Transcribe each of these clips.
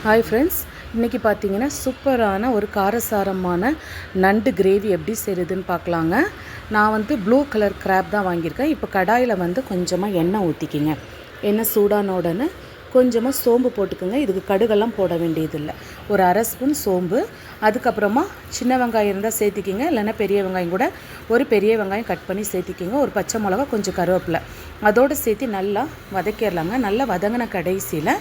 Hi friends, இன்றைக்கி பார்த்தீங்கன்னா சூப்பரான ஒரு காரசாரமான நண்டு கிரேவி எப்படி செய்கிறதுன்னு பார்க்கலாங்க. நான் வந்து ப்ளூ கலர் கிராப் தான் வாங்கியிருக்கேன். இப்போ கடாயில் வந்து கொஞ்சமாக எண்ணெய் ஊற்றிக்கிங்க. எண்ணெய் சூடான உடனே கொஞ்சமாக சோம்பு போட்டுக்கோங்க. இதுக்கு கடுகெல்லாம் போட வேண்டியதில்லை. ஒரு அரை ஸ்பூன் சோம்பு, அதுக்கப்புறமா சின்ன வெங்காயம் இருந்தால் சேர்த்திக்கிங்க, இல்லைன்னா பெரிய வெங்காயம் கூட ஒரு பெரிய வெங்காயம் கட் பண்ணி சேர்த்திக்கிங்க. ஒரு பச்சை மிளகா, கொஞ்சம் கருவேப்பிலை அதோடு சேர்த்து நல்லா வதக்கிடலாங்க. நல்லா வதங்கின கடைசியில்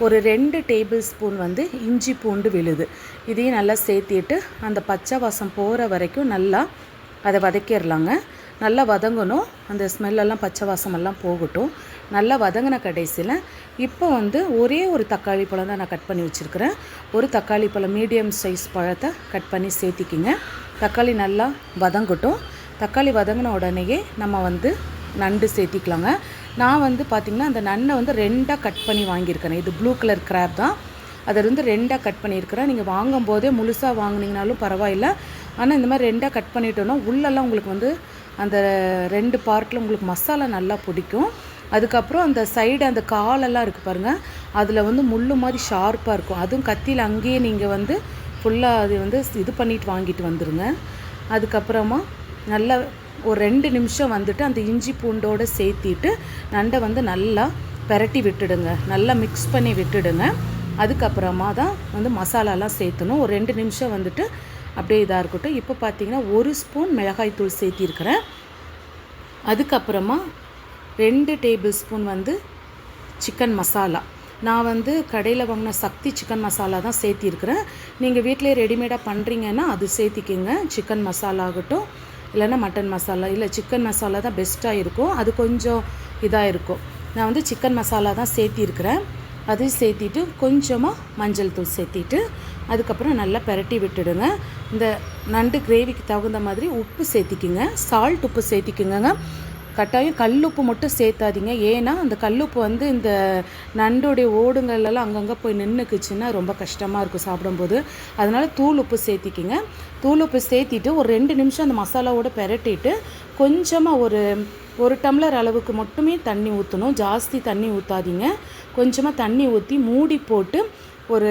ஒரு 2 டேபிள் ஸ்பூன் வந்து இஞ்சி பூண்டு விழுது இதையும் நல்லா சேர்த்திட்டு அந்த பச்சை வாசம் போகிற வரைக்கும் நல்லா அதை வதக்கிடலாங்க. நல்லா வதங்கணும், அந்த ஸ்மெல்லெல்லாம் பச்சை வாசமெல்லாம் போகட்டும். நல்லா வதங்கின கடைசியில் இப்போ வந்து ஒரே ஒரு தக்காளி பழம் தான் நான் கட் பண்ணி வச்சுருக்கிறேன். ஒரு தக்காளி பழம் மீடியம் சைஸ் பழத்தை கட் பண்ணி சேர்த்திக்கிங்க. தக்காளி நல்லா வதங்கட்டும். தக்காளி வதங்கின உடனேயே நம்ம வந்து நண்டு சேர்த்திக்கலாங்க. நான் வந்து பார்த்திங்கன்னா அந்த நண்டை வந்து 2ஆக கட் பண்ணி வாங்கியிருக்கிறேன். இது ப்ளூ கலர் கிராப் தான், அதை வந்து 2ஆக கட் பண்ணியிருக்கிறேன். நீங்கள் வாங்கும் போதே முழுசாக வாங்கினீங்கனாலும் பரவாயில்லை. ஆனால் இந்த மாதிரி 2ஆக கட் பண்ணிட்டோன்னா உள்ளெல்லாம் உங்களுக்கு வந்து அந்த 2 பார்ட்டில் உங்களுக்கு மசாலா நல்லா பிடிக்கும். அதுக்கப்புறம் அந்த சைடு அந்த காலெல்லாம் இருக்குது பாருங்கள், அதில் வந்து முள் மாதிரி ஷார்ப்பாக இருக்கும். அதுவும் கத்தியில் அங்கேயே நீங்கள் வந்து ஃபுல்லாக அது வந்து இது பண்ணிட்டு வாங்கிட்டு வந்துடுங்க. அதுக்கப்புறமா நல்லா ஒரு 2 நிமிஷம் வந்துட்டு அந்த இஞ்சி பூண்டோடு சேர்த்திட்டு நண்டை வந்து நல்லா பெரட்டி விட்டுடுங்க, நல்லா மிக்ஸ் பண்ணி விட்டுடுங்க. அதுக்கப்புறமா தான் வந்து மசாலாலாம் சேர்த்தணும். ஒரு 2 நிமிஷம் வந்துட்டு அப்படியே இதாக இருக்கட்டும். இப்போ பார்த்தீங்கன்னா 1 ஸ்பூன் மிளகாய்த்தூள் சேர்த்திருக்கிறேன். அதுக்கப்புறமா 2 டேபிள் ஸ்பூன் வந்து சிக்கன் மசாலா. நான் வந்து கடையில் வாங்கின சக்தி சிக்கன் மசாலா தான் சேர்த்திருக்கிறேன். நீங்கள் வீட்டிலே ரெடிமேடாக பண்ணுறீங்கன்னா அது சேர்த்திக்கிங்க. சிக்கன் மசாலா ஆகட்டும், இல்லைன்னா மட்டன் மசாலா, இல்லை சிக்கன் மசாலா தான் பெஸ்ட்டாக இருக்கும். அது கொஞ்சம் இதாக இருக்கும். நான் வந்து சிக்கன் மசாலா தான் சேர்த்திருக்கிறேன். அதையும் சேர்த்திட்டு கொஞ்சமாக மஞ்சள் தூள் சேர்த்திட்டு அதுக்கப்புறம் நல்லா பெரட்டி விட்டுடுங்க. இந்த நண்டு கிரேவிக்கு தகுந்த மாதிரி உப்பு சேர்த்திக்குங்க. சால்ட் உப்பு சேர்த்திக்குங்க. கட்டாயம் கல்லுப்பு மட்டும் சேர்த்தாதீங்க. ஏன்னா அந்த கல்லுப்பு வந்து இந்த நண்டோடைய ஓடுங்கள்லாம் அங்கங்கே போய் நின்றுக்குச்சுன்னா ரொம்ப கஷ்டமாக இருக்கும் சாப்பிடும்போது. அதனால் தூள் உப்பு சேர்த்திக்கிங்க. தூள் உப்பு சேர்த்திட்டு ஒரு 2 நிமிஷம் அந்த மசாலாவோடு பெரட்டிட்டு கொஞ்சமாக ஒரு டம்ளர் அளவுக்கு மட்டுமே தண்ணி ஊற்றணும். ஜாஸ்தி தண்ணி ஊற்றாதீங்க. கொஞ்சமாக தண்ணி ஊற்றி மூடி போட்டு ஒரு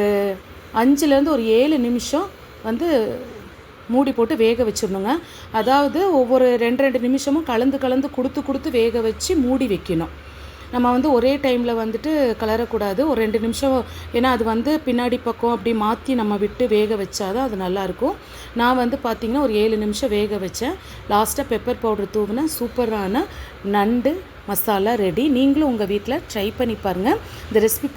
5லேருந்து ஒரு 7 நிமிஷம் வந்து மூடி போட்டு வேக வச்சிடணுங்க. அதாவது ஒவ்வொரு 2 நிமிஷமும் கலந்து கொடுத்து வேக வச்சு மூடி வைக்கணும். நம்ம வந்து ஒரே டைமில் வந்துட்டு கலரக்கூடாது. ஒரு 2 நிமிஷம், ஏன்னா அது வந்து பின்னாடி பக்கம் அப்படி மாற்றி நம்ம விட்டு வேக வச்சாதான் அது நல்லாயிருக்கும். நான் வந்து பார்த்திங்கன்னா ஒரு 7 நிமிஷம் வேக வச்சேன். லாஸ்ட்டாக பெப்பர் பவுடர் தூவினேன். சூப்பரான நண்டு மசாலா ரெடி. நீங்களும் உங்கள் வீட்டில் ட்ரை பண்ணி பாருங்கள். இந்த ரெசிபி